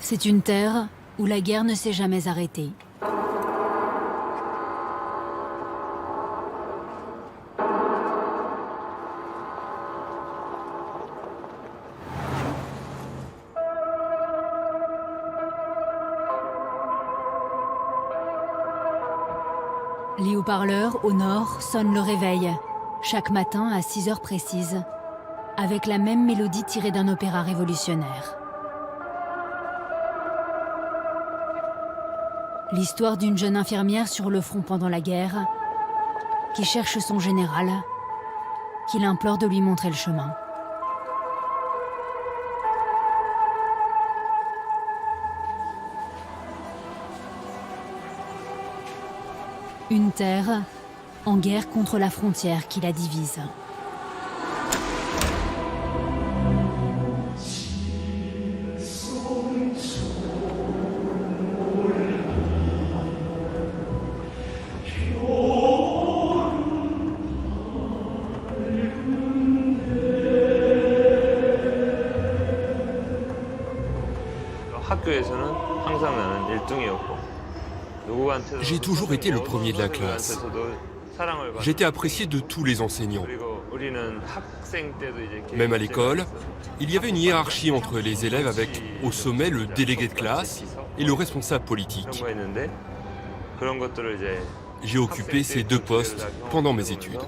C'est une terre où la guerre ne s'est jamais arrêtée. Les haut-parleurs, au nord, sonnent le réveil, chaque matin à 6 heures précises, avec la même mélodie tirée d'un opéra révolutionnaire. L'histoire d'une jeune infirmière sur le front pendant la guerre, qui cherche son général, qui l'implore de lui montrer le chemin. Une terre en guerre contre la frontière qui la divise. J'ai toujours été le premier de la classe. J'étais apprécié de tous les enseignants. Même à l'école, il y avait une hiérarchie entre les élèves avec, au sommet, le délégué de classe et le responsable politique. J'ai occupé ces deux postes pendant mes études.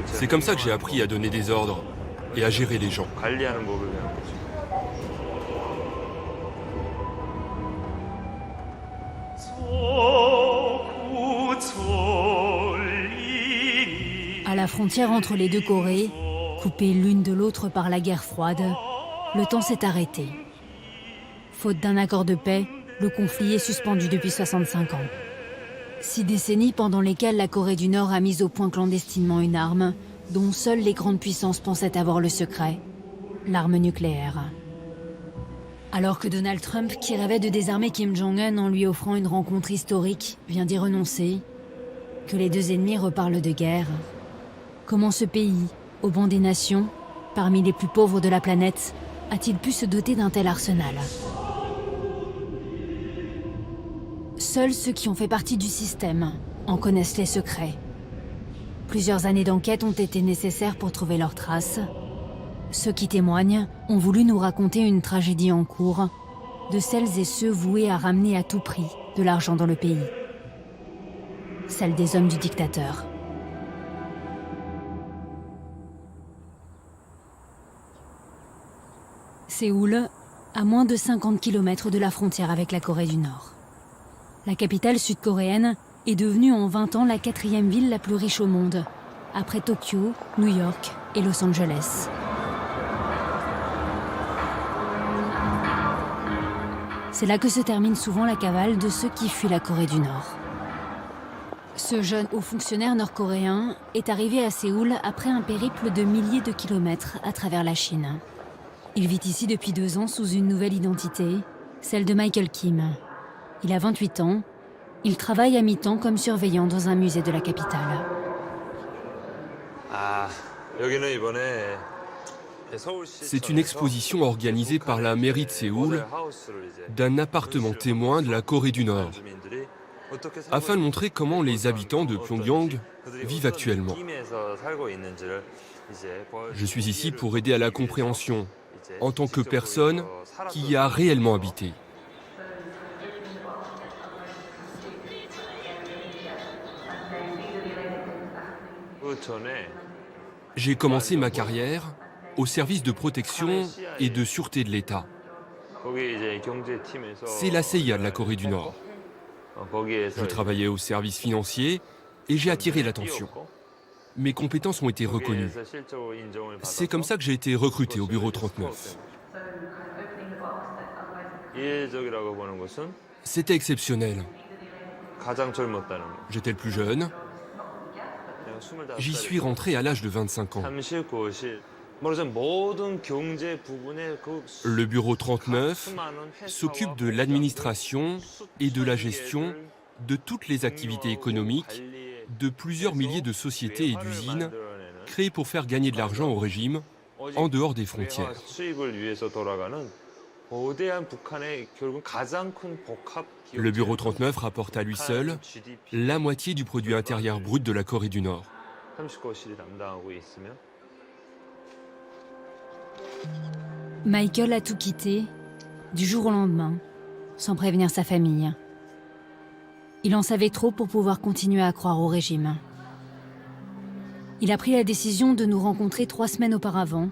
C'est comme ça que j'ai appris à donner des ordres et à gérer les gens. À la frontière entre les deux Corées, coupées l'une de l'autre par la guerre froide, le temps s'est arrêté. Faute d'un accord de paix, le conflit est suspendu depuis 65 ans. 6 décennies pendant lesquelles la Corée du Nord a mis au point clandestinement une arme dont seules les grandes puissances pensaient avoir le secret, l'arme nucléaire. Alors que Donald Trump, qui rêvait de désarmer Kim Jong-un en lui offrant une rencontre historique, vient d'y renoncer, que les deux ennemis reparlent de guerre, comment ce pays, au banc des nations, parmi les plus pauvres de la planète, a-t-il pu se doter d'un tel arsenal? Seuls ceux qui ont fait partie du système en connaissent les secrets. Plusieurs années d'enquête ont été nécessaires pour trouver leurs traces. Ceux qui témoignent ont voulu nous raconter une tragédie en cours de celles et ceux voués à ramener à tout prix de l'argent dans le pays. Celle des hommes du dictateur. Séoul, à moins de 50 km de la frontière avec la Corée du Nord. La capitale sud-coréenne est devenue en 20 ans la 4e ville la plus riche au monde, après Tokyo, New York et Los Angeles. C'est là que se termine souvent la cavale de ceux qui fuient la Corée du Nord. Ce jeune haut fonctionnaire nord-coréen est arrivé à Séoul après un périple de milliers de kilomètres à travers la Chine. Il vit ici depuis 2 ans sous une nouvelle identité, celle de Michael Kim. Il a 28 ans. Il travaille à mi-temps comme surveillant dans un musée de la capitale. C'est une exposition organisée par la mairie de Séoul d'un appartement témoin de la Corée du Nord, afin de montrer comment les habitants de Pyongyang vivent actuellement. Je suis ici pour aider à la compréhension, en tant que personne qui y a réellement habité. J'ai commencé ma carrière au service de protection et de sûreté de l'État. C'est la CIA de la Corée du Nord. Je travaillais au service financier et j'ai attiré l'attention. Mes compétences ont été reconnues. C'est comme ça que j'ai été recruté au bureau 39. C'était exceptionnel. J'étais le plus jeune. J'y suis rentré à l'âge de 25 ans. Le bureau 39 s'occupe de l'administration et de la gestion de toutes les activités économiques de plusieurs milliers de sociétés et d'usines créées pour faire gagner de l'argent au régime en dehors des frontières. Le bureau 39 rapporte à lui seul la moitié du produit intérieur brut de la Corée du Nord. Michael a tout quitté, du jour au lendemain, sans prévenir sa famille. Il en savait trop pour pouvoir continuer à croire au régime. Il a pris la décision de nous rencontrer 3 semaines auparavant.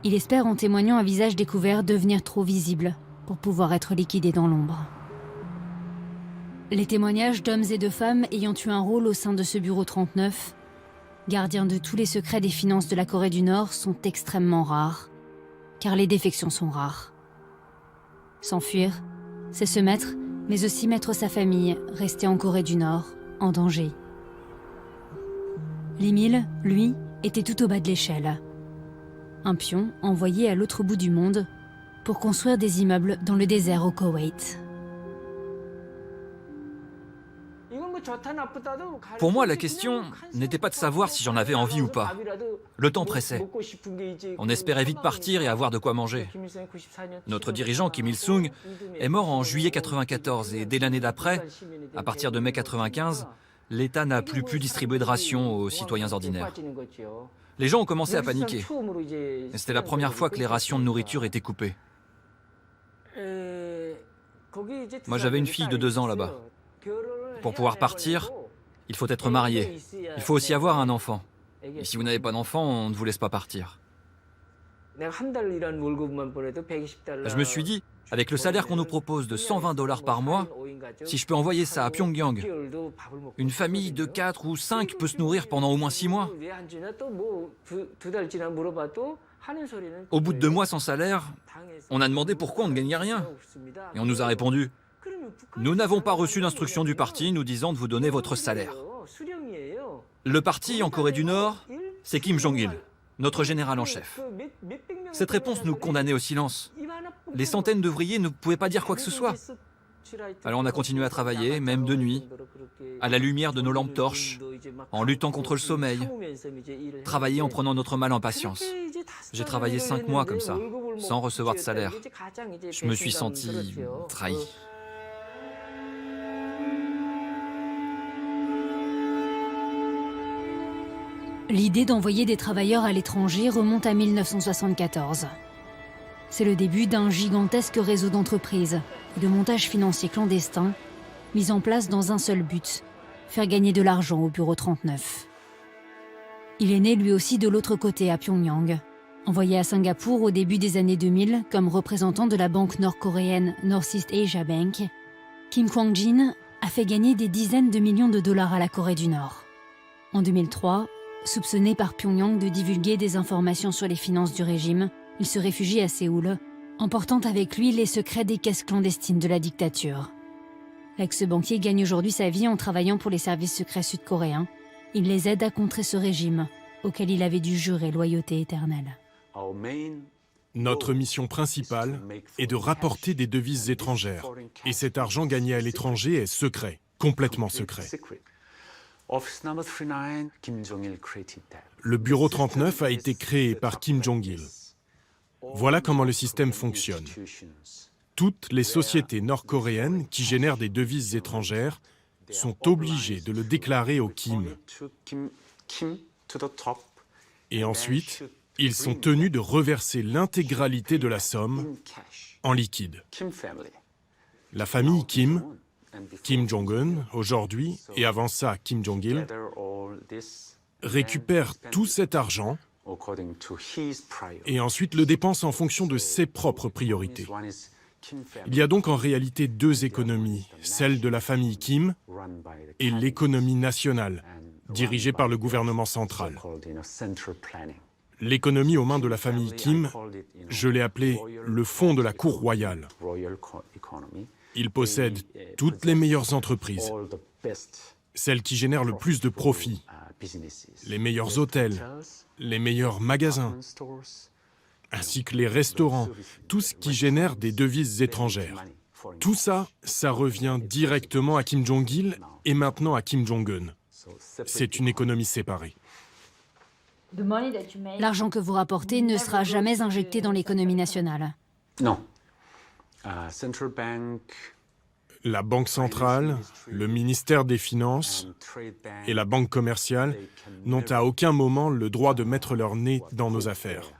Il espère, en témoignant un visage découvert, devenir trop visible pour pouvoir être liquidé dans l'ombre. Les témoignages d'hommes et de femmes ayant eu un rôle au sein de ce bureau 39, gardien de tous les secrets des finances de la Corée du Nord, sont extrêmement rares, car les défections sont rares. S'enfuir, c'est se mettre, mais aussi mettre sa famille, restée en Corée du Nord, en danger. Lee Mil, lui, était tout au bas de l'échelle. Un pion envoyé à l'autre bout du monde pour construire des immeubles dans le désert au Koweït. Pour moi, la question n'était pas de savoir si j'en avais envie ou pas. Le temps pressait. On espérait vite partir et avoir de quoi manger. Notre dirigeant, Kim Il-sung, est mort en juillet 1994 et dès l'année d'après, à partir de mai 1995, l'État n'a plus pu distribuer de rations aux citoyens ordinaires. Les gens ont commencé à paniquer. Et c'était la première fois que les rations de nourriture étaient coupées. Moi, j'avais une fille de 2 ans là-bas. Pour pouvoir partir, il faut être marié. Il faut aussi avoir un enfant. Et si vous n'avez pas d'enfant, on ne vous laisse pas partir. Je me suis dit, avec le salaire qu'on nous propose de $120 par mois, si je peux envoyer ça à Pyongyang, une famille de 4 ou 5 peut se nourrir pendant au moins 6 mois. Au bout de 2 mois sans salaire, on a demandé pourquoi on ne gagnait rien. Et on nous a répondu, nous n'avons pas reçu d'instruction du parti nous disant de vous donner votre salaire. Le parti en Corée du Nord, c'est Kim Jong-il, notre général en chef. Cette réponse nous condamnait au silence. Les centaines d'ouvriers ne pouvaient pas dire quoi que ce soit. Alors on a continué à travailler, même de nuit, à la lumière de nos lampes torches, en luttant contre le sommeil, travailler en prenant notre mal en patience. J'ai travaillé 5 mois comme ça, sans recevoir de salaire. Je me suis senti trahi. L'idée d'envoyer des travailleurs à l'étranger remonte à 1974. C'est le début d'un gigantesque réseau d'entreprises et de montages financiers clandestins mis en place dans un seul but, faire gagner de l'argent au bureau 39. Il est né lui aussi de l'autre côté à Pyongyang. Envoyé à Singapour au début des années 2000 comme représentant de la banque nord-coréenne Northeast Asia Bank, Kim Kwang-jin a fait gagner des dizaines de millions de dollars à la Corée du Nord. En 2003, soupçonné par Pyongyang de divulguer des informations sur les finances du régime, il se réfugie à Séoul, emportant avec lui les secrets des caisses clandestines de la dictature. L'ex-banquier gagne aujourd'hui sa vie en travaillant pour les services secrets sud-coréens. Il les aide à contrer ce régime, auquel il avait dû jurer loyauté éternelle. Notre mission principale est de rapporter des devises étrangères. Et cet argent gagné à l'étranger est secret, complètement secret. Le bureau 39 a été créé par Kim Jong-il. Voilà comment le système fonctionne. Toutes les sociétés nord-coréennes qui génèrent des devises étrangères sont obligées de le déclarer au Kim. Et ensuite, ils sont tenus de reverser l'intégralité de la somme en liquide. La famille Kim, Kim Jong-un aujourd'hui, et avant ça Kim Jong-il, récupère tout cet argent et ensuite le dépense en fonction de ses propres priorités. Il y a donc en réalité 2 économies, celle de la famille Kim et l'économie nationale, dirigée par le gouvernement central. L'économie aux mains de la famille Kim, je l'ai appelée le fonds de la cour royale. Il possède toutes les meilleures entreprises, celles qui génèrent le plus de profits, les meilleurs hôtels, les meilleurs magasins, ainsi que les restaurants, tout ce qui génère des devises étrangères. Tout ça, ça revient directement à Kim Jong-il et maintenant à Kim Jong-un. C'est une économie séparée. L'argent que vous rapportez ne sera jamais injecté dans l'économie nationale. Non. La Banque centrale, le ministère des Finances et la Banque commerciale n'ont à aucun moment le droit de mettre leur nez dans nos affaires.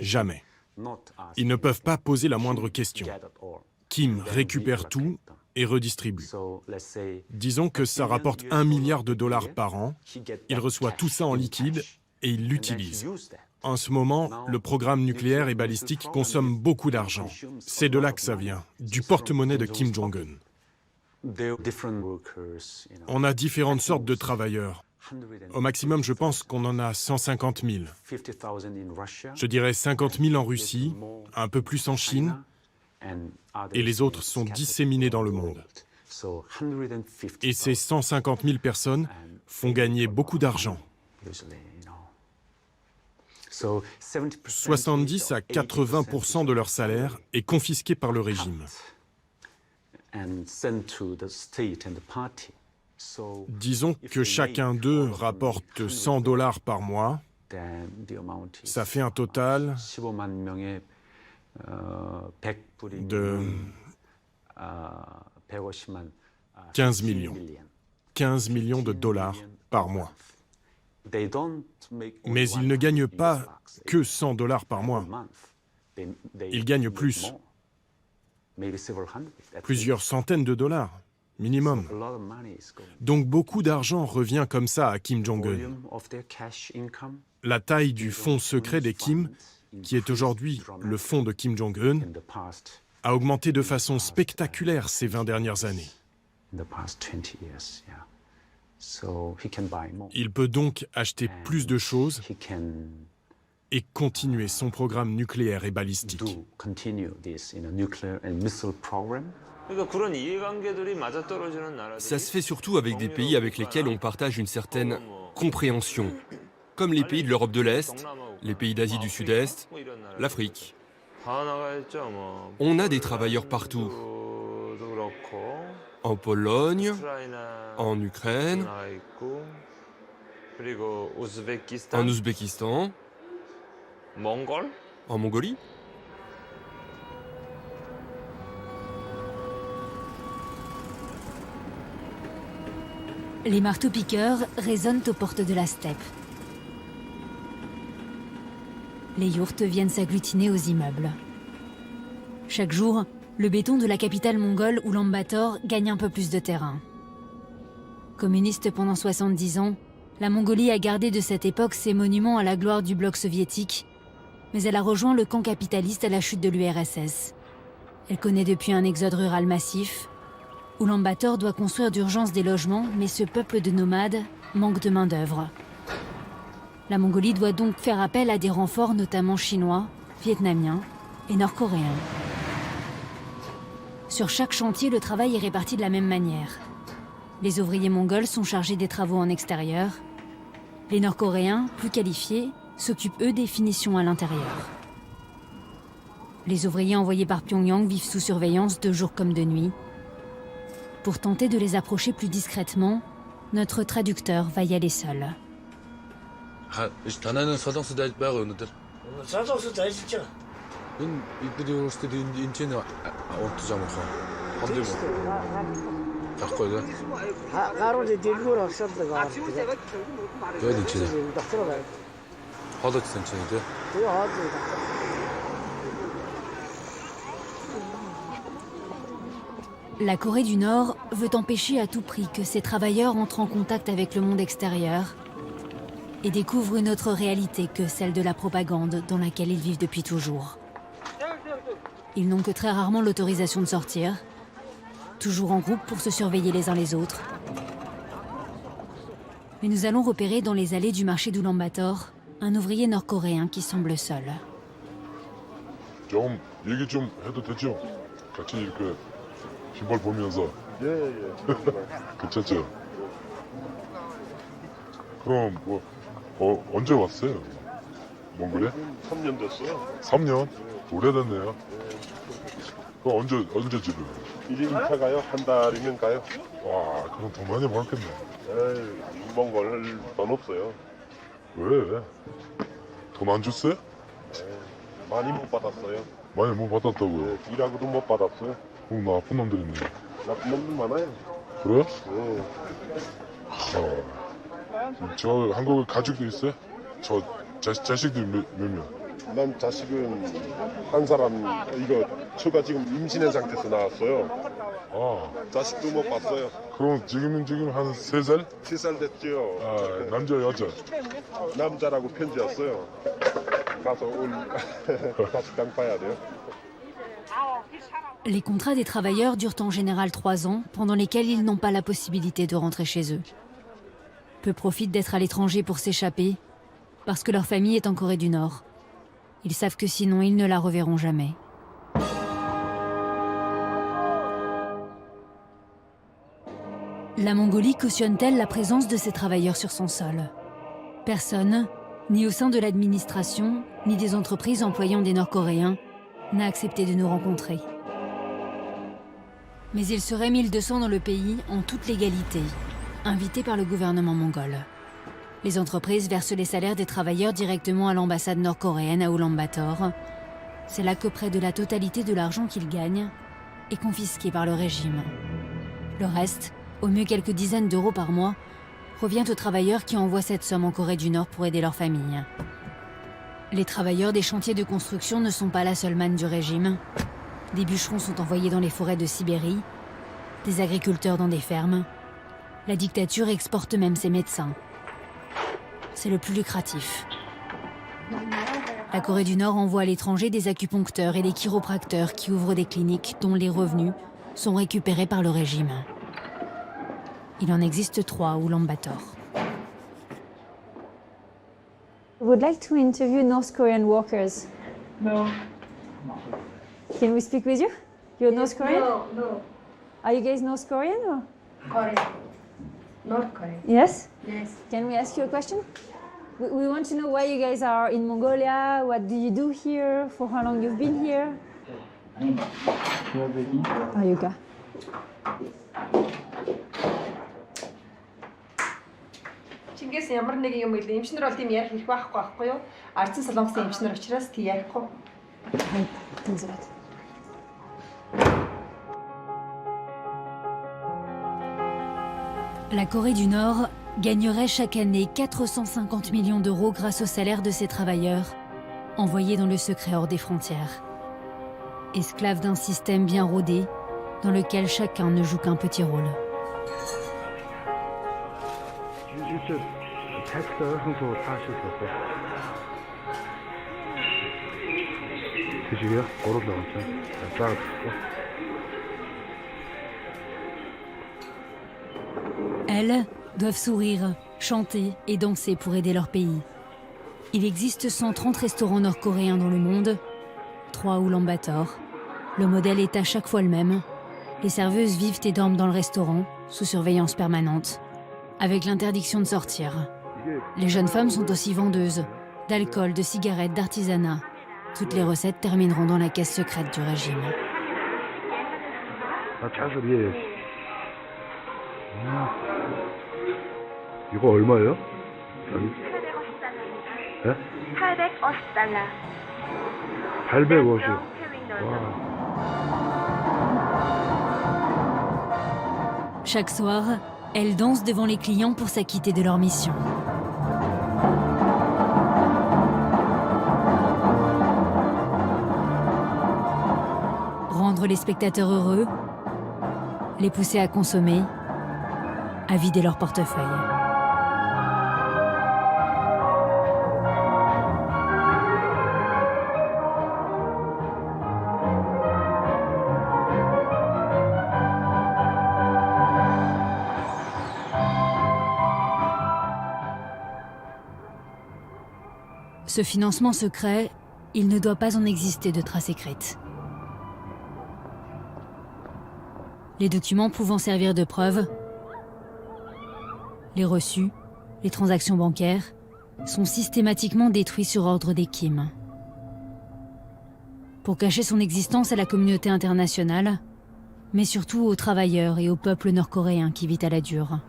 Jamais. Ils ne peuvent pas poser la moindre question. Kim récupère tout et redistribue. Disons que ça rapporte $1 milliard par an. Il reçoit tout ça en liquide et il l'utilise. En ce moment, le programme nucléaire et balistique consomme beaucoup d'argent. C'est de là que ça vient, du porte-monnaie de Kim Jong-un. On a différentes sortes de travailleurs. Au maximum, je pense qu'on en a 150 000. Je dirais 50 000 en Russie, un peu plus en Chine, et les autres sont disséminés dans le monde. Et ces 150 000 personnes font gagner beaucoup d'argent. 70 à 80% de leur salaire est confisqué par le régime. Disons que chacun d'eux rapporte $100 par mois. Ça fait un total de 15 millions. 15 millions de dollars par mois. Mais ils ne gagnent pas que $100 par mois. Ils gagnent plus. Plusieurs centaines de dollars, minimum. Donc beaucoup d'argent revient comme ça à Kim Jong-un. La taille du fonds secret des Kim, qui est aujourd'hui le fonds de Kim Jong-un, a augmenté de façon spectaculaire ces 20 dernières années. Il peut donc acheter plus de choses et continuer son programme nucléaire et balistique. Ça se fait surtout avec des pays avec lesquels on partage une certaine compréhension, comme les pays de l'Europe de l'Est, les pays d'Asie du Sud-Est, l'Afrique. On a des travailleurs partout. En Pologne, en Ukraine, en Ouzbékistan, en Mongolie. Les marteaux-piqueurs résonnent aux portes de la steppe. Les yourtes viennent s'agglutiner aux immeubles. Chaque jour, le béton de la capitale mongole, Oulan-Bator, gagne un peu plus de terrain. Communiste pendant 70 ans, la Mongolie a gardé de cette époque ses monuments à la gloire du bloc soviétique, mais elle a rejoint le camp capitaliste à la chute de l'URSS. Elle connaît depuis un exode rural massif. Oulan-Bator doit construire d'urgence des logements, mais ce peuple de nomades manque de main-d'œuvre. La Mongolie doit donc faire appel à des renforts notamment chinois, vietnamiens et nord-coréens. Sur chaque chantier, le travail est réparti de la même manière. Les ouvriers mongols sont chargés des travaux en extérieur. Les Nord-Coréens, plus qualifiés, s'occupent eux des finitions à l'intérieur. Les ouvriers envoyés par Pyongyang vivent sous surveillance de jour comme de nuit. Pour tenter de les approcher plus discrètement, notre traducteur va y aller seul. La Corée du Nord veut empêcher à tout prix que ces travailleurs entrent en contact avec le monde extérieur et découvrent une autre réalité que celle de la propagande dans laquelle ils vivent depuis toujours. Ils n'ont que très rarement l'autorisation de sortir, toujours en groupe pour se surveiller les uns les autres. Mais nous allons repérer dans les allées du marché d'Oulan-Bator un ouvrier nord-coréen qui semble seul. 좀 얘기 좀 해도 되죠? 같이 이렇게 신발 보면서. 예. 괜찮죠? 그럼 뭐 언제 왔어요? 몽골에? 3년 됐어요. 3년? 오래됐네요. 그럼 언제 집에? 1인 2차 가요? 한 달이면 가요? 와, 그럼 돈 많이 벌겠네. 에이, 이번 걸돈 없어요. 왜? 돈 안 줬어요? 많이 못 받았어요. 많이 못 받았다고요? 일하고도 못 받았어요. 그럼 나쁜 놈들이네. 나쁜 놈들 많아요. 그래요? 저 한국에 가족도 있어요? 저 자식들 몇 명? 난 자식은 한 사람, 이거 처가 지금 임신한 상태에서 나왔어요. 자식도 못 봤어요. 그럼 지금 한 3살? 3살 됐죠. 남자 여자? 남자라고 편지 왔어요. 가서 자식당 봐야 돼요. Les contrats des travailleurs durent en général 3 ans, pendant lesquels ils n'ont pas la possibilité de rentrer chez eux. Peu profitent d'être à l'étranger pour s'échapper, parce que leur famille est en Corée du Nord. Ils savent que sinon ils ne la reverront jamais. La Mongolie cautionne-t-elle la présence de ces travailleurs sur son sol? Personne, ni au sein de l'administration, ni des entreprises employant des Nord-Coréens, n'a accepté de nous rencontrer. Mais il serait 1200 dans le pays en toute légalité, invités par le gouvernement mongol. Les entreprises versent les salaires des travailleurs directement à l'ambassade nord-coréenne à Ulaanbaatar. C'est là que près de la totalité de l'argent qu'ils gagnent est confisqué par le régime. Le reste, au mieux quelques dizaines d'euros par mois, revient aux travailleurs qui envoient cette somme en Corée du Nord pour aider leur famille. Les travailleurs des chantiers de construction ne sont pas la seule manne du régime. Des bûcherons sont envoyés dans les forêts de Sibérie, des agriculteurs dans des fermes. La dictature exporte même ses médecins. C'est le plus lucratif. La Corée du Nord envoie à l'étranger des acupuncteurs et des chiropracteurs qui ouvrent des cliniques dont les revenus sont récupérés par le régime. Il en existe 3 à Ulaanbaatar. I would like to interview North Korean workers. No. Can we speak with you? You're North Korean? No. Are you guys North Korean or? Korean. Not Korean. Yes? Yes. Can we ask you a question? We want to know why you guys are in Mongolia, what do you do here, for how long you've been here? Yuka. Чингээс ямар нэг юм ил эмчнэр бол тийм ярих хэрэг байхгүй юу? Ардсан солонгосын эмчнэр учраас тийм ярихгүй. La Corée du Nord gagnerait chaque année 450 millions d'euros grâce au salaire de ses travailleurs, envoyés dans le secret hors des frontières. Esclaves d'un système bien rodé, dans lequel chacun ne joue qu'un petit rôle. Elles doivent sourire, chanter et danser pour aider leur pays. Il existe 130 restaurants nord-coréens dans le monde, 3 à Ulaanbaatar. Le modèle est à chaque fois le même. Les serveuses vivent et dorment dans le restaurant, sous surveillance permanente, avec l'interdiction de sortir. Les jeunes femmes sont aussi vendeuses, d'alcool, de cigarettes, d'artisanat. Toutes les recettes termineront dans la caisse secrète du régime. 이거 얼마예요? 850달러. 850. Chaque soir, elles dansent devant les clients pour s'acquitter de leur mission. Rendre les spectateurs heureux, les pousser à consommer, à vider leur portefeuille. Ce financement secret, il ne doit pas en exister de traces écrites. Les documents pouvant servir de preuve, les reçus, les transactions bancaires, sont systématiquement détruits sur ordre des Kim. Pour cacher son existence à la communauté internationale, mais surtout aux travailleurs et au peuple nord-coréen qui vit à la dure.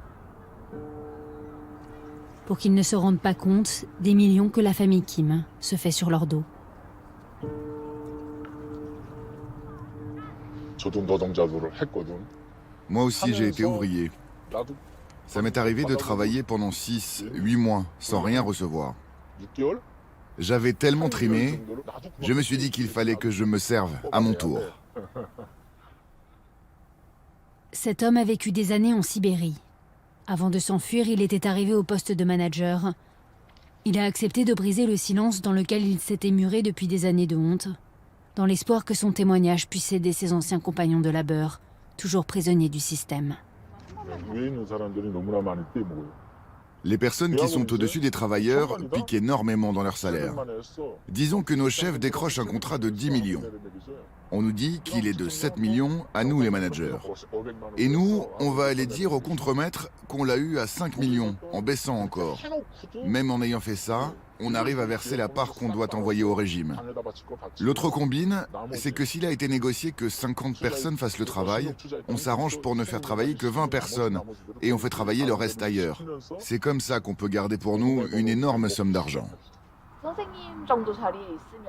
Pour qu'ils ne se rendent pas compte des millions que la famille Kim se fait sur leur dos. Moi aussi, j'ai été ouvrier. Ça m'est arrivé de travailler pendant 6-8 mois sans rien recevoir. J'avais tellement trimé, je me suis dit qu'il fallait que je me serve à mon tour. Cet homme a vécu des années en Sibérie. Avant de s'enfuir, il était arrivé au poste de manager. Il a accepté de briser le silence dans lequel il s'était muré depuis des années de honte, dans l'espoir que son témoignage puisse aider ses anciens compagnons de labeur, toujours prisonniers du système. Les personnes qui sont au-dessus des travailleurs piquent énormément dans leur salaire. Disons que nos chefs décrochent un contrat de 10 millions. On nous dit qu'il est de 7 millions à nous les managers. Et nous, on va aller dire au contremaître qu'on l'a eu à 5 millions, en baissant encore. Même en ayant fait ça, on arrive à verser la part qu'on doit envoyer au régime. L'autre combine, c'est que s'il a été négocié que 50 personnes fassent le travail, on s'arrange pour ne faire travailler que 20 personnes, et on fait travailler le reste ailleurs. C'est comme ça qu'on peut garder pour nous une énorme somme d'argent.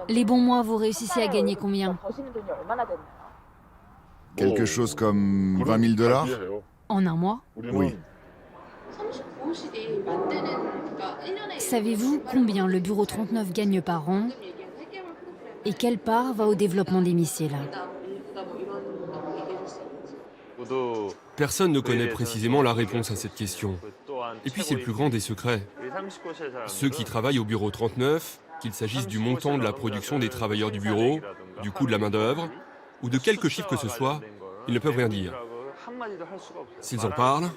Les bons mois, vous réussissez à gagner combien? Quelque chose comme 20 000 $? En un mois? Oui. Savez-vous combien le Bureau 39 gagne par an? Et quelle part va au développement des missiles? Personne ne connaît précisément la réponse à cette question. Et puis c'est le plus grand des secrets. Ceux qui travaillent au Bureau 39, qu'il s'agisse du montant de la production des travailleurs du bureau, du coût de la main-d'œuvre, ou de quelque chiffre que ce soit, ils ne peuvent rien dire. S'ils en parlent...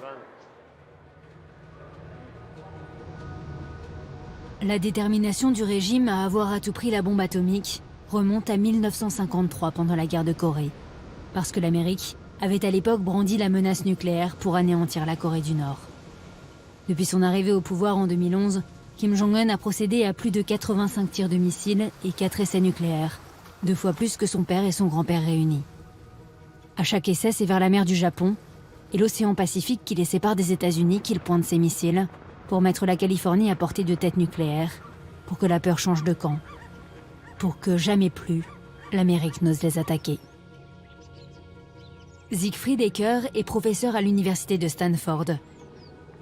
La détermination du régime à avoir à tout prix la bombe atomique remonte à 1953 pendant la guerre de Corée, parce que l'Amérique avait à l'époque brandi la menace nucléaire pour anéantir la Corée du Nord. Depuis son arrivée au pouvoir en 2011, Kim Jong-un a procédé à plus de 85 tirs de missiles et 4 essais nucléaires, 2 fois plus que son père et son grand-père réunis. À chaque essai, c'est vers la mer du Japon et l'océan Pacifique qui les sépare des États-Unis qu'il pointe ses missiles pour mettre la Californie à portée de tête nucléaire, pour que la peur change de camp, pour que jamais plus l'Amérique n'ose les attaquer. Siegfried Ecker est professeur à l'université de Stanford.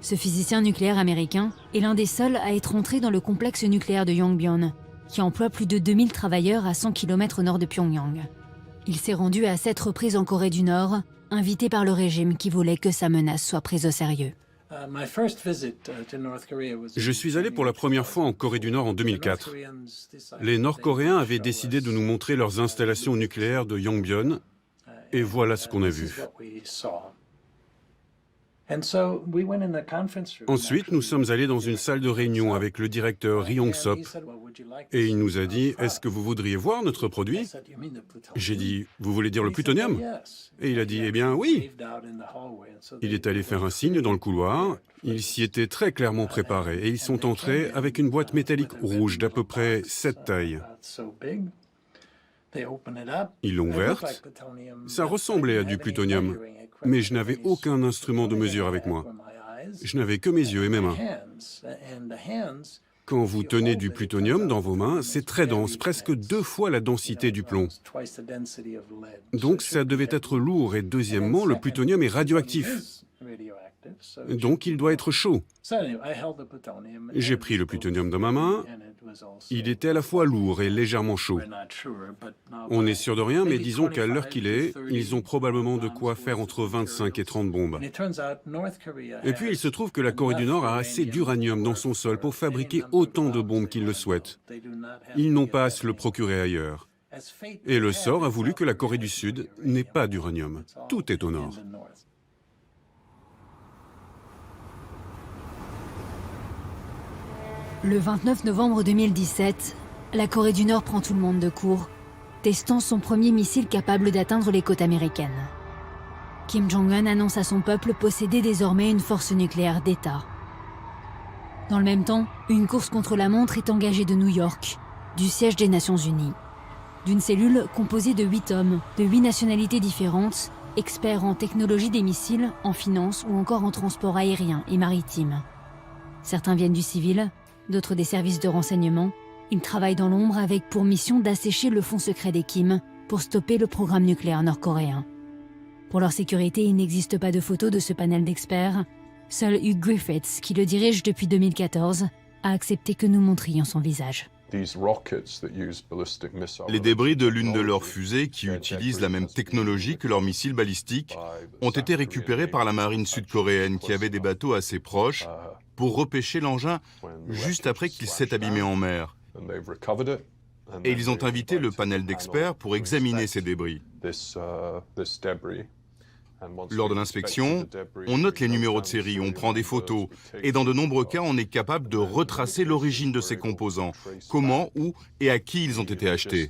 Ce physicien nucléaire américain est l'un des seuls à être entré dans le complexe nucléaire de Yongbyon, qui emploie plus de 2000 travailleurs à 100 km au nord de Pyongyang. Il s'est rendu à 7 reprises en Corée du Nord, invité par le régime qui voulait que sa menace soit prise au sérieux. Je suis allé pour la première fois en Corée du Nord en 2004. Les Nord-Coréens avaient décidé de nous montrer leurs installations nucléaires de Yongbyon, et voilà ce qu'on a vu. Ensuite, nous sommes allés dans une salle de réunion avec le directeur Ri Yong-sop, et il nous a dit « Est-ce que vous voudriez voir notre produit ?» J'ai dit « Vous voulez dire le plutonium ?» Et il a dit « Eh bien, oui !» Il est allé faire un signe dans le couloir, il s'y était très clairement préparé, et ils sont entrés avec une boîte métallique rouge d'à peu près cette taille. Ils l'ont ouverte, ça ressemblait à du plutonium, mais je n'avais aucun instrument de mesure avec moi. Je n'avais que mes yeux et mes mains. Quand vous tenez du plutonium dans vos mains, c'est très dense, presque 2 fois la densité du plomb. Donc ça devait être lourd, et deuxièmement, le plutonium est radioactif. Donc il doit être chaud. J'ai pris le plutonium dans ma main. Il était à la fois lourd et légèrement chaud. On n'est sûr de rien, mais disons qu'à l'heure qu'il est, ils ont probablement de quoi faire entre 25 et 30 bombes. Et puis il se trouve que la Corée du Nord a assez d'uranium dans son sol pour fabriquer autant de bombes qu'ils le souhaitent. Ils n'ont pas à se le procurer ailleurs. Et le sort a voulu que la Corée du Sud n'ait pas d'uranium. Tout est au nord. Le 29 novembre 2017, la Corée du Nord prend tout le monde de court, testant son premier missile capable d'atteindre les côtes américaines. Kim Jong-un annonce à son peuple posséder désormais une force nucléaire d'État. Dans le même temps, une course contre la montre est engagée de New York, du siège des Nations Unies. D'une cellule composée de 8 hommes, de 8 nationalités différentes, experts en technologie des missiles, en finance ou encore en transport aérien et maritime. Certains viennent du civil, d'autres des services de renseignement. Ils travaillent dans l'ombre avec pour mission d'assécher le fonds secret des Kim pour stopper le programme nucléaire nord-coréen. Pour leur sécurité, il n'existe pas de photos de ce panel d'experts. Seul Hugh Griffiths, qui le dirige depuis 2014, a accepté que nous montrions son visage. Les débris de l'une de leurs fusées, qui utilisent la même technologie que leurs missiles balistiques, ont été récupérés par la marine sud-coréenne qui avait des bateaux assez proches pour repêcher l'engin juste après qu'il s'est abîmé en mer. Et ils ont invité le panel d'experts pour examiner ces débris. Lors de l'inspection, on note les numéros de série, on prend des photos, et dans de nombreux cas, on est capable de retracer l'origine de ces composants, comment, où et à qui ils ont été achetés.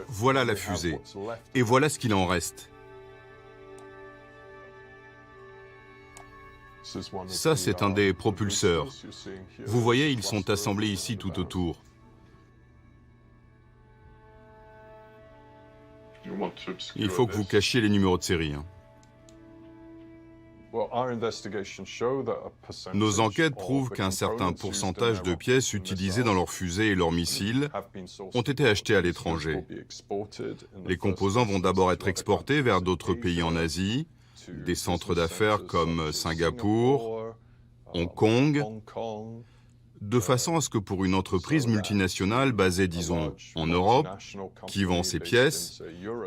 Voilà la fusée, et voilà ce qu'il en reste. Ça, c'est un des propulseurs. Vous voyez, ils sont assemblés ici tout autour. Il faut que vous cachiez les numéros de série. Nos enquêtes prouvent qu'un certain pourcentage de pièces utilisées dans leurs fusées et leurs missiles ont été achetées à l'étranger. Les composants vont d'abord être exportés vers d'autres pays en Asie, des centres d'affaires comme Singapour, Hong Kong, de façon à ce que pour une entreprise multinationale basée, disons, en Europe, qui vend ses pièces,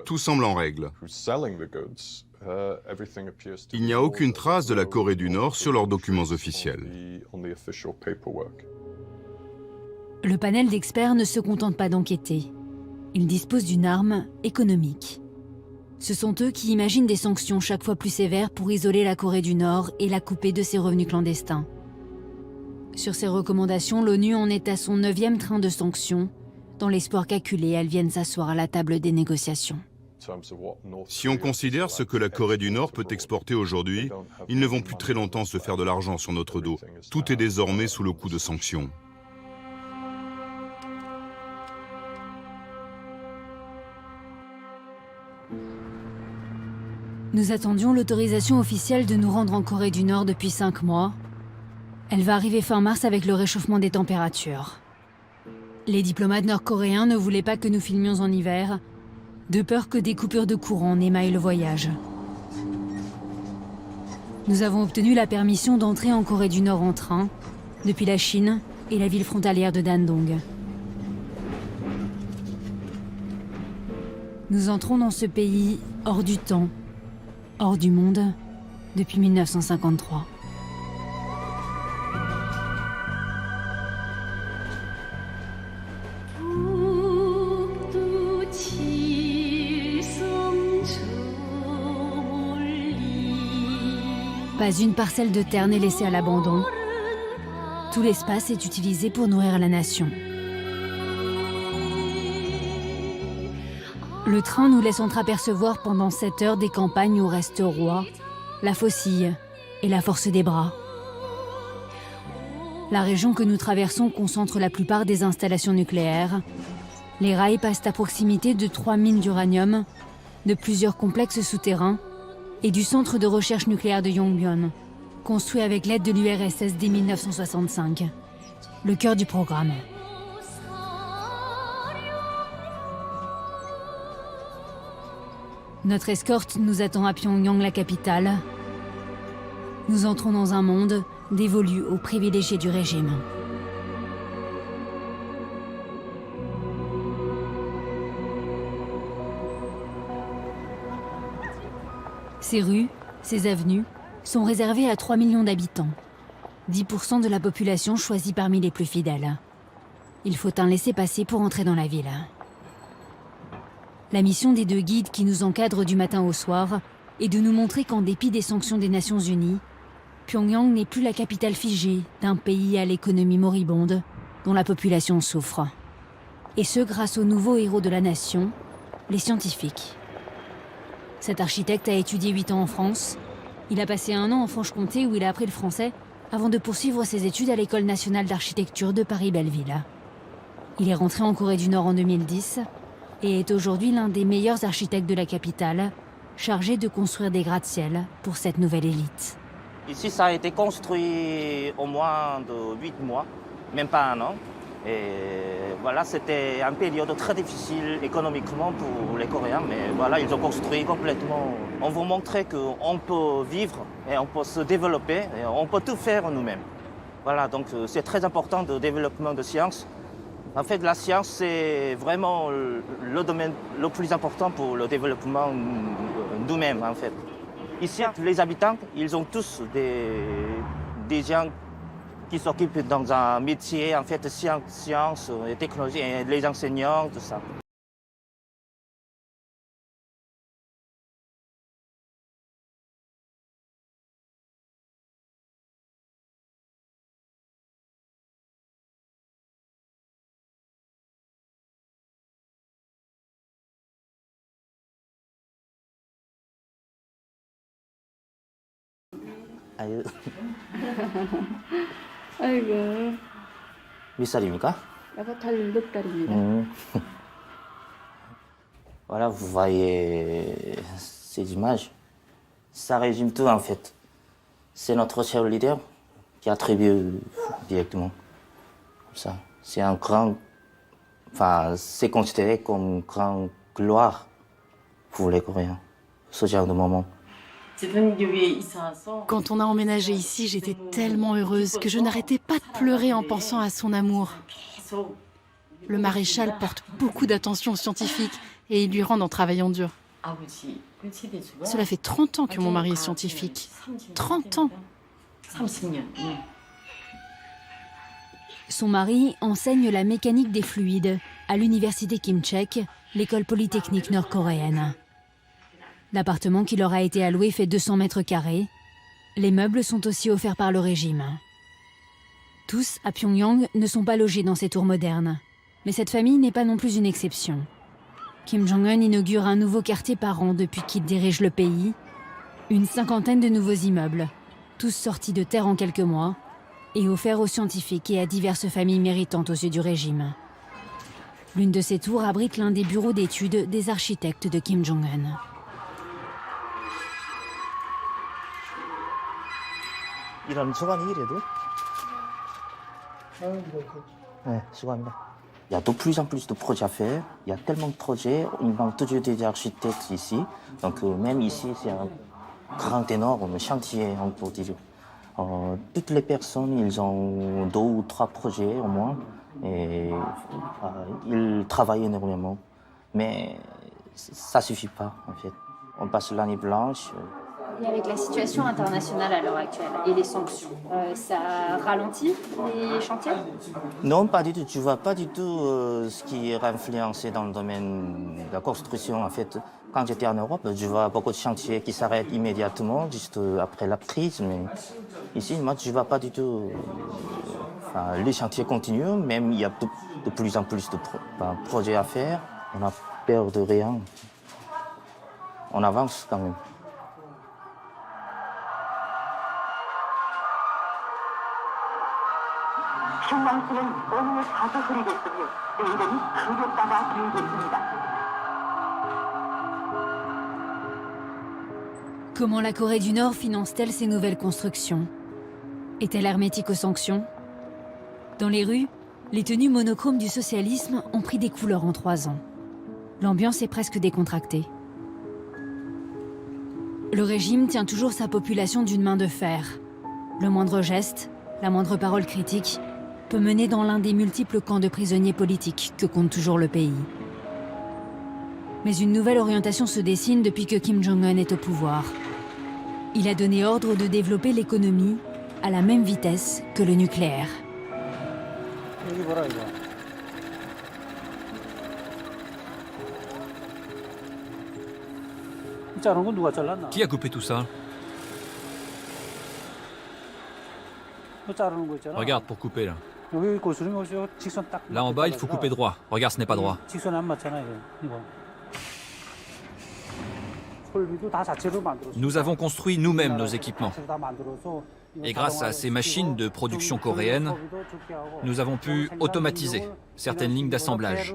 tout semble en règle. Il n'y a aucune trace de la Corée du Nord sur leurs documents officiels. Le panel d'experts ne se contente pas d'enquêter. Ils disposent d'une arme économique. Ce sont eux qui imaginent des sanctions chaque fois plus sévères pour isoler la Corée du Nord et la couper de ses revenus clandestins. Sur ces recommandations, l'ONU en est à son 9e train de sanctions, dans l'espoir qu'acculées, elles viennent s'asseoir à la table des négociations. Si on considère ce que la Corée du Nord peut exporter aujourd'hui, ils ne vont plus très longtemps se faire de l'argent sur notre dos. Tout est désormais sous le coup de sanctions. Nous attendions l'autorisation officielle de nous rendre en Corée du Nord depuis 5 mois. Elle va arriver fin mars avec le réchauffement des températures. Les diplomates nord-coréens ne voulaient pas que nous filmions en hiver, de peur que des coupures de courant n'émaillent le voyage. Nous avons obtenu la permission d'entrer en Corée du Nord en train, depuis la Chine et la ville frontalière de Dandong. Nous entrons dans ce pays hors du temps, hors du monde, depuis 1953. Pas une parcelle de terre n'est laissée à l'abandon. Tout l'espace est utilisé pour nourrir la nation. Le train nous laisse entreapercevoir pendant 7 heures des campagnes où restent roi, la faucille et la force des bras. La région que nous traversons concentre la plupart des installations nucléaires. Les rails passent à proximité de 3 mines d'uranium, de plusieurs complexes souterrains et du centre de recherche nucléaire de Yongbyon, construit avec l'aide de l'URSS dès 1965, le cœur du programme. Notre escorte nous attend à Pyongyang, la capitale. Nous entrons dans un monde dévolu aux privilégiés du régime. Ces rues, ces avenues, sont réservées à 3 millions d'habitants. 10% de la population choisie parmi les plus fidèles. Il faut un laissez-passer pour entrer dans la ville. La mission des 2 guides qui nous encadrent du matin au soir est de nous montrer qu'en dépit des sanctions des Nations Unies, Pyongyang n'est plus la capitale figée d'un pays à l'économie moribonde dont la population souffre. Et ce grâce aux nouveaux héros de la nation, les scientifiques. Cet architecte a étudié 8 ans en France. Il a passé 1 an en Franche-Comté où il a appris le français avant de poursuivre ses études à l'École nationale d'architecture de Paris-Belleville. Il est rentré en Corée du Nord en 2010 et est aujourd'hui l'un des meilleurs architectes de la capitale, chargé de construire des gratte-ciel pour cette nouvelle élite. Ici, ça a été construit au moins de 8 mois, même pas un an. Et voilà, c'était une période très difficile économiquement pour les Coréens, mais voilà, ils ont construit complètement. On veut montrer qu'on peut vivre et on peut se développer et on peut tout faire nous-mêmes. Voilà, donc c'est très important le développement de science. En fait, la science, c'est vraiment le domaine le plus important pour le développement nous-mêmes, en fait. Ici, les habitants, ils ont tous des gens qui s'occupent dans un métier, en fait, sciences et technologie, et les enseignants, tout ça. 아유. 아이고. 몇 살입니까? 6살입니다. Voilà, vous voyez ces images. Ça résume tout en fait. C'est notre chef leader qui attribue directement. Comme ça. C'est un grand. Enfin, c'est considéré comme une grande gloire pour les Coréens, ce genre de moment. Quand on a emménagé ici, j'étais tellement heureuse que je n'arrêtais pas de pleurer en pensant à son amour. Le maréchal porte beaucoup d'attention aux scientifiques et ils lui rendent en travaillant dur. Cela fait 30 ans que mon mari est scientifique. 30 ans! Son mari enseigne la mécanique des fluides à l'université Kimchek, l'école polytechnique nord-coréenne. L'appartement qui leur a été alloué fait 200 mètres carrés. Les meubles sont aussi offerts par le régime. Tous, à Pyongyang, ne sont pas logés dans ces tours modernes. Mais cette famille n'est pas non plus une exception. Kim Jong-un inaugure un nouveau quartier par an depuis qu'il dirige le pays. Une 50aine de nouveaux immeubles, tous sortis de terre en quelques mois, et offerts aux scientifiques et à diverses familles méritantes aux yeux du régime. L'une de ces tours abrite l'un des bureaux d'études des architectes de Kim Jong-un. 이런 소감이 이래도? 네, 수고합니다. Il y a de plus en plus de projets à faire. Il y a tellement de projets. Il manque toujours des architectes ici. Donc même ici, c'est un grand, énorme chantier, on peut dire. Toutes les personnes, ils ont 2 ou 3 projets au moins. Et ils travaillent énormément. Mais ça ne suffit pas, en fait. On passe l'année blanche. Et avec la situation internationale à l'heure actuelle et les sanctions, ça ralentit les chantiers? Non, pas du tout. Tu vois pas du tout ce qui est influencé dans le domaine de la construction. En fait, quand j'étais en Europe, je vois beaucoup de chantiers qui s'arrêtent immédiatement, juste après la crise. Mais ici, moi, je vois pas du tout. Enfin, les chantiers continuent, même il y a de plus en plus de projets à faire. On a peur de rien. On avance quand même. Comment la Corée du Nord finance-t-elle ces nouvelles constructions? Est-elle hermétique aux sanctions? Dans les rues, les tenues monochromes du socialisme ont pris des couleurs en 3 ans. L'ambiance est presque décontractée. Le régime tient toujours sa population d'une main de fer. Le moindre geste, la moindre parole critique peut mener dans l'un des multiples camps de prisonniers politiques que compte toujours le pays. Mais une nouvelle orientation se dessine depuis que Kim Jong-un est au pouvoir. Il a donné ordre de développer l'économie à la même vitesse que le nucléaire. Qui a coupé tout ça? Regarde pour couper là. Là en bas, il faut couper droit. Regarde, ce n'est pas droit. Nous avons construit nous-mêmes nos équipements. Et grâce à ces machines de production coréennes, nous avons pu automatiser certaines lignes d'assemblage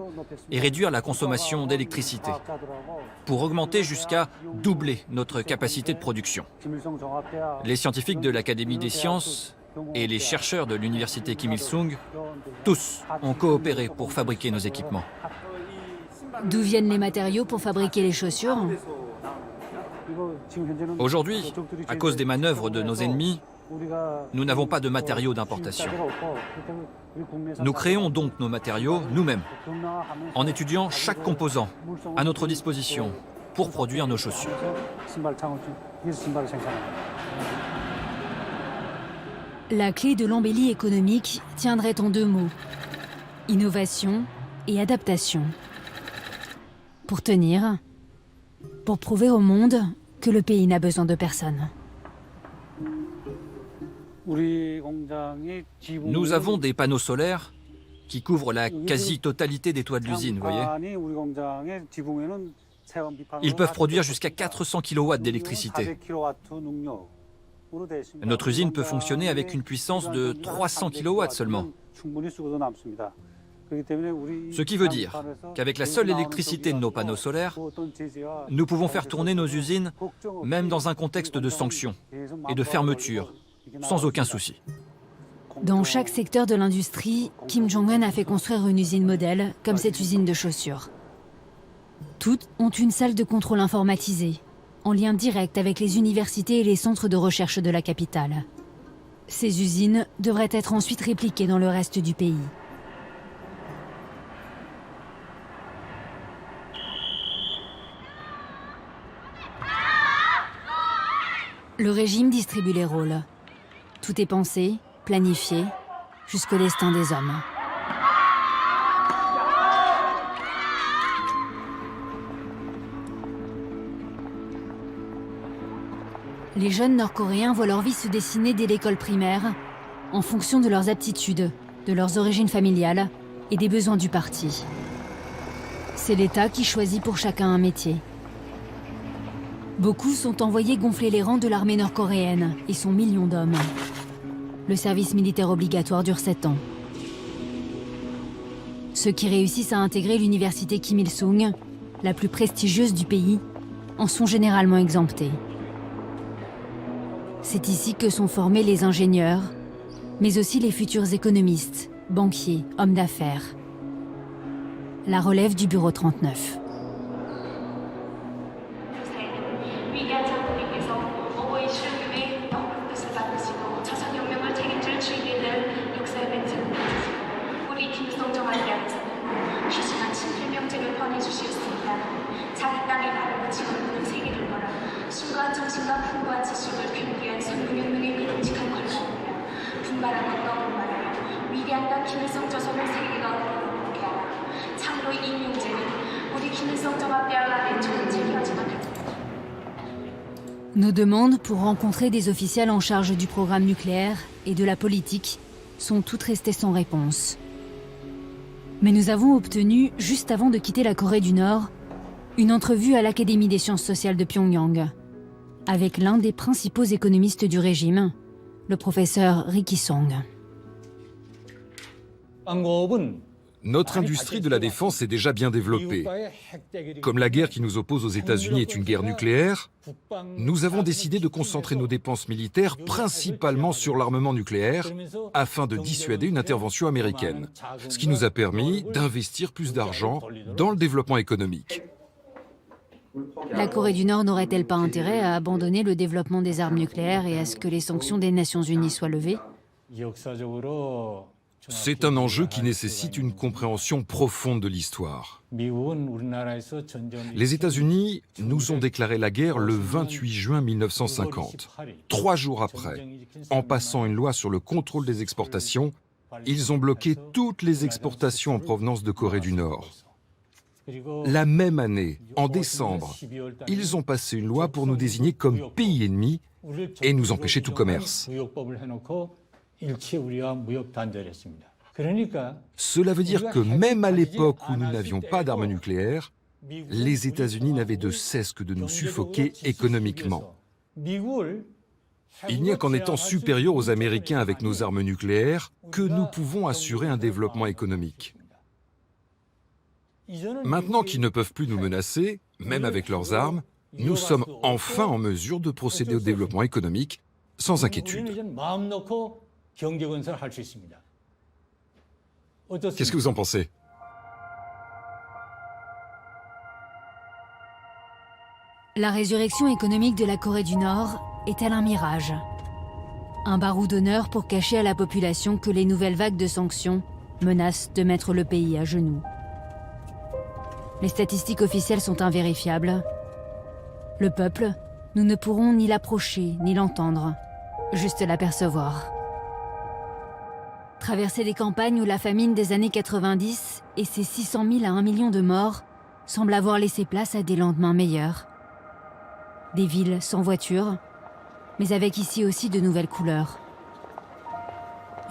et réduire la consommation d'électricité pour augmenter jusqu'à doubler notre capacité de production. Les scientifiques de l'Académie des sciences et les chercheurs de l'université Kim Il-sung, tous ont coopéré pour fabriquer nos équipements. D'où viennent les matériaux pour fabriquer les chaussures? Aujourd'hui, à cause des manœuvres de nos ennemis, nous n'avons pas de matériaux d'importation. Nous créons donc nos matériaux nous-mêmes, en étudiant chaque composant à notre disposition pour produire nos chaussures. La clé de l'embellie économique tiendrait en deux mots: innovation et adaptation. Pour tenir, pour prouver au monde que le pays n'a besoin de personne. Nous avons des panneaux solaires qui couvrent la quasi-totalité des toits de l'usine, vous voyez. Ils peuvent produire jusqu'à 400 kW d'électricité. Notre usine peut fonctionner avec une puissance de 300 kW seulement. Ce qui veut dire qu'avec la seule électricité de nos panneaux solaires, nous pouvons faire tourner nos usines même dans un contexte de sanctions et de fermeture, sans aucun souci. Dans chaque secteur de l'industrie, Kim Jong-un a fait construire une usine modèle, comme cette usine de chaussures. Toutes ont une salle de contrôle informatisée, en lien direct avec les universités et les centres de recherche de la capitale. Ces usines devraient être ensuite répliquées dans le reste du pays. Le régime distribue les rôles. Tout est pensé, planifié, jusqu'au destin des hommes. Les jeunes Nord-Coréens voient leur vie se dessiner dès l'école primaire, en fonction de leurs aptitudes, de leurs origines familiales et des besoins du parti. C'est l'État qui choisit pour chacun un métier. Beaucoup sont envoyés gonfler les rangs de l'armée nord-coréenne et son million d'hommes. Le service militaire obligatoire dure 7 ans. Ceux qui réussissent à intégrer l'université Kim Il-sung, la plus prestigieuse du pays, en sont généralement exemptés. C'est ici que sont formés les ingénieurs, mais aussi les futurs économistes, banquiers, hommes d'affaires. La relève du bureau 39. Nos demandes pour rencontrer des officiels en charge du programme nucléaire et de la politique sont toutes restées sans réponse. Mais nous avons obtenu, juste avant de quitter la Corée du Nord, une entrevue à l'Académie des sciences sociales de Pyongyang, avec l'un des principaux économistes du régime, le professeur Ri Ki-song. Notre industrie de la défense est déjà bien développée. Comme la guerre qui nous oppose aux États-Unis est une guerre nucléaire, nous avons décidé de concentrer nos dépenses militaires principalement sur l'armement nucléaire afin de dissuader une intervention américaine, ce qui nous a permis d'investir plus d'argent dans le développement économique. La Corée du Nord n'aurait-elle pas intérêt à abandonner le développement des armes nucléaires et à ce que les sanctions des Nations Unies soient levées ? C'est un enjeu qui nécessite une compréhension profonde de l'histoire. Les États-Unis nous ont déclaré la guerre le 28 juin 1950. 3 jours après, en passant une loi sur le contrôle des exportations, ils ont bloqué toutes les exportations en provenance de Corée du Nord. La même année, en décembre, ils ont passé une loi pour nous désigner comme pays ennemi et nous empêcher tout commerce. Cela veut dire que même à l'époque où nous n'avions pas d'armes nucléaires, les États-Unis n'avaient de cesse que de nous suffoquer économiquement. Il n'y a qu'en étant supérieurs aux Américains avec nos armes nucléaires que nous pouvons assurer un développement économique. Maintenant qu'ils ne peuvent plus nous menacer, même avec leurs armes, nous sommes enfin en mesure de procéder au développement économique sans inquiétude. Qu'est-ce que vous en pensez? La résurrection économique de la Corée du Nord est-elle un mirage? Un barreau d'honneur pour cacher à la population que les nouvelles vagues de sanctions menacent de mettre le pays à genoux. Les statistiques officielles sont invérifiables. Le peuple, nous ne pourrons ni l'approcher ni l'entendre, juste l'apercevoir. Traverser des campagnes où la famine des années 90 et ses 600 000 à 1 million de morts semblent avoir laissé place à des lendemains meilleurs. Des villes sans voiture, mais avec ici aussi de nouvelles couleurs.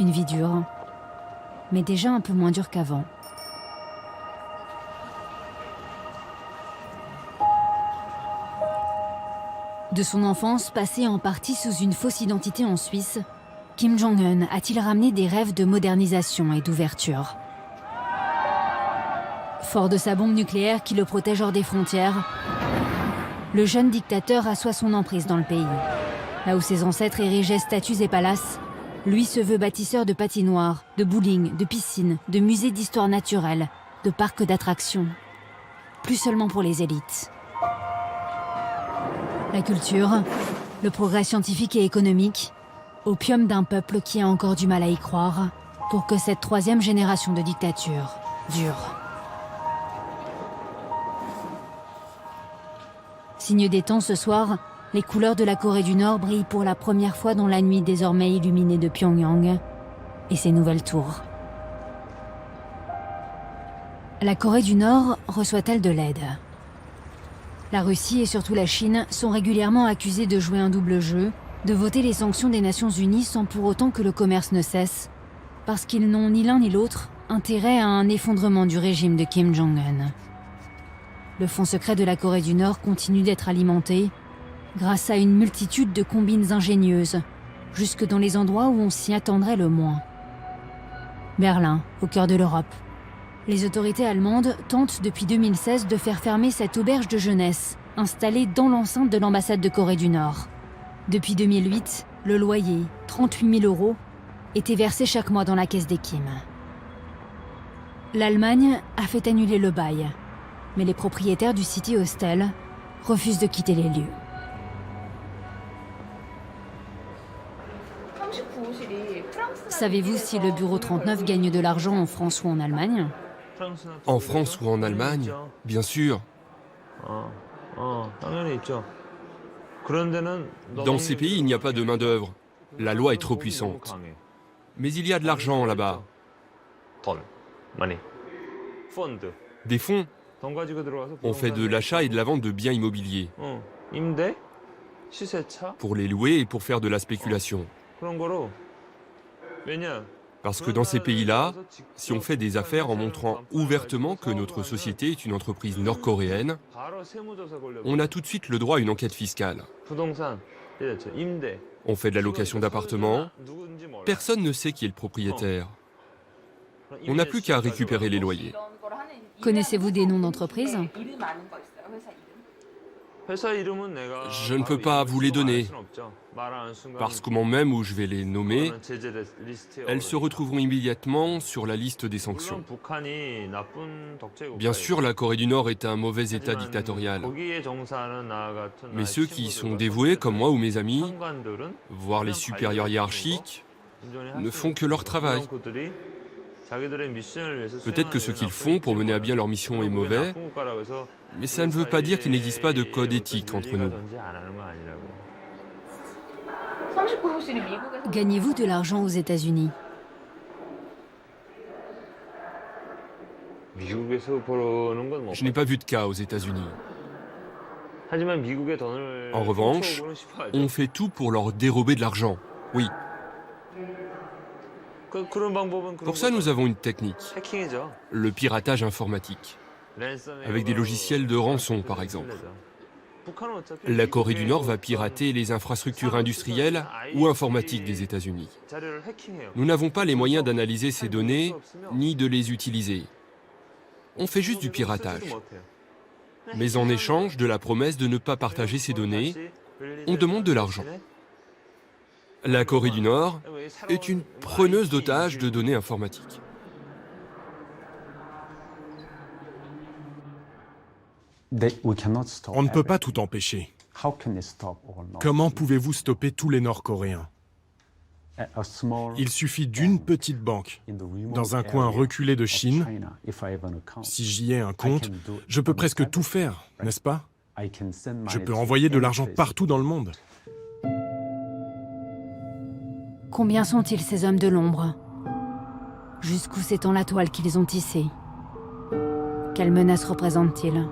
Une vie dure, mais déjà un peu moins dure qu'avant. De son enfance passée en partie sous une fausse identité en Suisse, Kim Jong-un a-t-il ramené des rêves de modernisation et d'ouverture? Fort de sa bombe nucléaire qui le protège hors des frontières, le jeune dictateur assoit son emprise dans le pays. Là où ses ancêtres érigeaient statues et palaces, lui se veut bâtisseur de patinoires, de bowling, de piscines, de musées d'histoire naturelle, de parcs d'attractions. Plus seulement pour les élites. La culture, le progrès scientifique et économique, opium d'un peuple qui a encore du mal à y croire, pour que cette troisième génération de dictature dure. Signe des temps ce soir, les couleurs de la Corée du Nord brillent pour la première fois dans la nuit désormais illuminée de Pyongyang et ses nouvelles tours. La Corée du Nord reçoit-elle de l'aide? La Russie et surtout la Chine sont régulièrement accusées de jouer un double jeu, de voter les sanctions des Nations Unies sans pour autant que le commerce ne cesse, parce qu'ils n'ont ni l'un ni l'autre intérêt à un effondrement du régime de Kim Jong-un. Le fonds secret de la Corée du Nord continue d'être alimenté grâce à une multitude de combines ingénieuses, jusque dans les endroits où on s'y attendrait le moins. Berlin, au cœur de l'Europe. Les autorités allemandes tentent depuis 2016 de faire fermer cette auberge de jeunesse, installée dans l'enceinte de l'ambassade de Corée du Nord. Depuis 2008, le loyer, 38 000 €, était versé chaque mois dans la caisse des Kim. L'Allemagne a fait annuler le bail, mais les propriétaires du City Hostel refusent de quitter les lieux. Savez-vous si le bureau 39 gagne de l'argent en France ou en Allemagne? En France ou en Allemagne, bien sûr. Dans ces pays, il n'y a pas de main-d'œuvre. La loi est trop puissante. Mais il y a de l'argent là-bas. Des fonds. On fait de l'achat et de la vente de biens immobiliers. Pour les louer et pour faire de la spéculation. Parce que dans ces pays-là, si on fait des affaires en montrant ouvertement que notre société est une entreprise nord-coréenne, on a tout de suite le droit à une enquête fiscale. On fait de la location d'appartements, personne ne sait qui est le propriétaire. On n'a plus qu'à récupérer les loyers. Connaissez-vous des noms d'entreprises? Je ne peux pas vous les donner, parce qu'au moment même où je vais les nommer, elles se retrouveront immédiatement sur la liste des sanctions. Bien sûr, la Corée du Nord est un mauvais État dictatorial. Mais ceux qui y sont dévoués, comme moi ou mes amis, voire les supérieurs hiérarchiques, ne font que leur travail. Peut-être que ce qu'ils font pour mener à bien leur mission est mauvais, mais ça ne veut pas dire qu'il n'existe pas de code éthique entre nous. Gagnez-vous de l'argent aux États-Unis? Je n'ai pas vu de cas aux États-Unis. En revanche, on fait tout pour leur dérober de l'argent, oui. Pour ça, nous avons une technique, le piratage informatique, avec des logiciels de rançon, par exemple. La Corée du Nord va pirater les infrastructures industrielles ou informatiques des États-Unis. Nous n'avons pas les moyens d'analyser ces données, ni de les utiliser. On fait juste du piratage. Mais en échange de la promesse de ne pas partager ces données, on demande de l'argent. La Corée du Nord est une preneuse d'otages de données informatiques. On ne peut pas tout empêcher. Comment pouvez-vous stopper tous les Nord-Coréens? Il suffit d'une petite banque, dans un coin reculé de Chine. Si j'y ai un compte, je peux presque tout faire, n'est-ce pas? Je peux envoyer de l'argent partout dans le monde. Combien sont-ils ces hommes de l'ombre? Jusqu'où s'étend la toile qu'ils ont tissée? Quelle menace représentent-ils?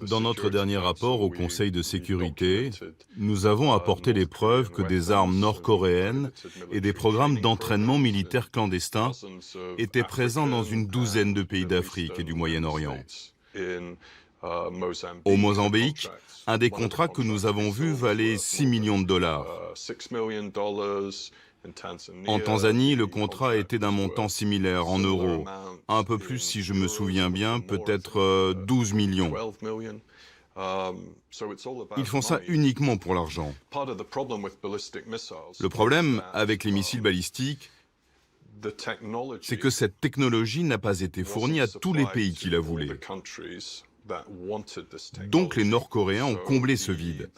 Dans notre dernier rapport au Conseil de sécurité, nous avons apporté les preuves que des armes nord-coréennes et des programmes d'entraînement militaire clandestins étaient présents dans une douzaine de pays d'Afrique et du Moyen-Orient. Au Mozambique, un des contrats que nous avons vus valait 6 millions de dollars. En Tanzanie, le contrat était d'un montant similaire en euros. Un peu plus, si je me souviens bien, peut-être 12 millions. Ils font ça uniquement pour l'argent. Le problème avec les missiles balistiques, c'est que cette technologie n'a pas été fournie à tous les pays qui la voulaient. Donc les Nord-Coréens ont comblé ce vide.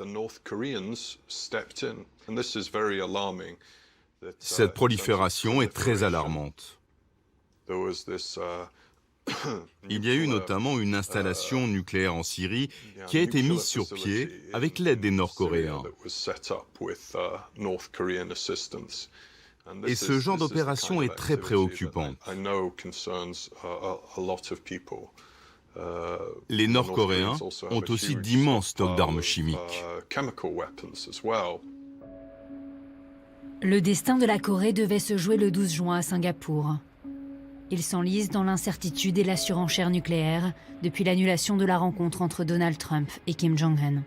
Cette prolifération est très alarmante. Il y a eu notamment une installation nucléaire en Syrie qui a été mise sur pied avec l'aide des Nord-Coréens. Et ce genre d'opération est très préoccupante. Les Nord-Coréens ont aussi d'immenses stocks d'armes chimiques. Le destin de la Corée devait se jouer le 12 juin à Singapour. Ils s'enlisent dans l'incertitude et la surenchère nucléaire depuis l'annulation de la rencontre entre Donald Trump et Kim Jong-un.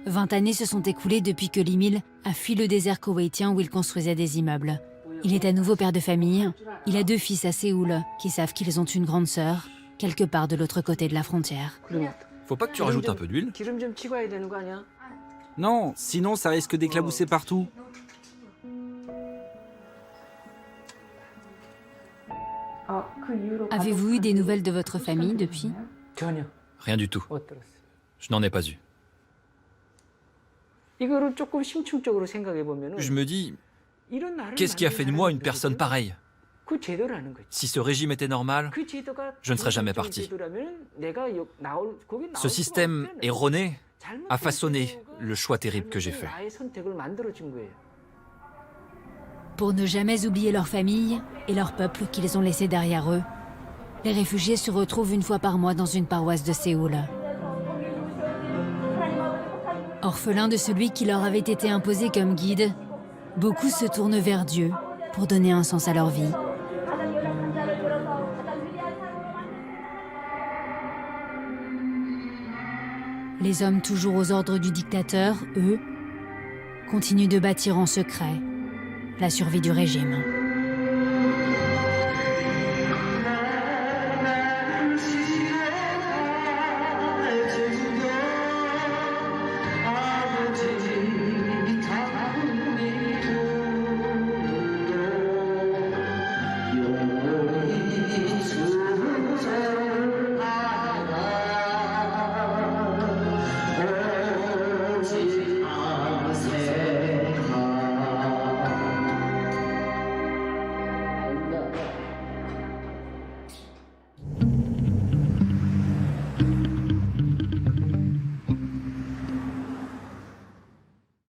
20 années se sont écoulées depuis que Lee Mil a fui le désert koweïtien où il construisait des immeubles. Il est à nouveau père de famille. Il a 2 fils à Séoul qui savent qu'ils ont une grande sœur, quelque part de l'autre côté de la frontière. Faut pas que tu rajoutes un peu d'huile? Non, sinon ça risque d'éclabousser partout. Avez-vous eu des nouvelles de votre famille depuis? Rien du tout. Je n'en ai pas eu. Je me dis, qu'est-ce qui a fait de moi une personne pareille? Si ce régime était normal, je ne serais jamais parti. Ce système erroné a façonné le choix terrible que j'ai fait. Pour ne jamais oublier leur famille et leur peuple qu'ils ont laissé derrière eux, les réfugiés se retrouvent une fois par mois dans une paroisse de Séoul. Orphelins de celui qui leur avait été imposé comme guide, beaucoup se tournent vers Dieu pour donner un sens à leur vie. Les hommes toujours aux ordres du dictateur, eux, continuent de bâtir en secret la survie du régime.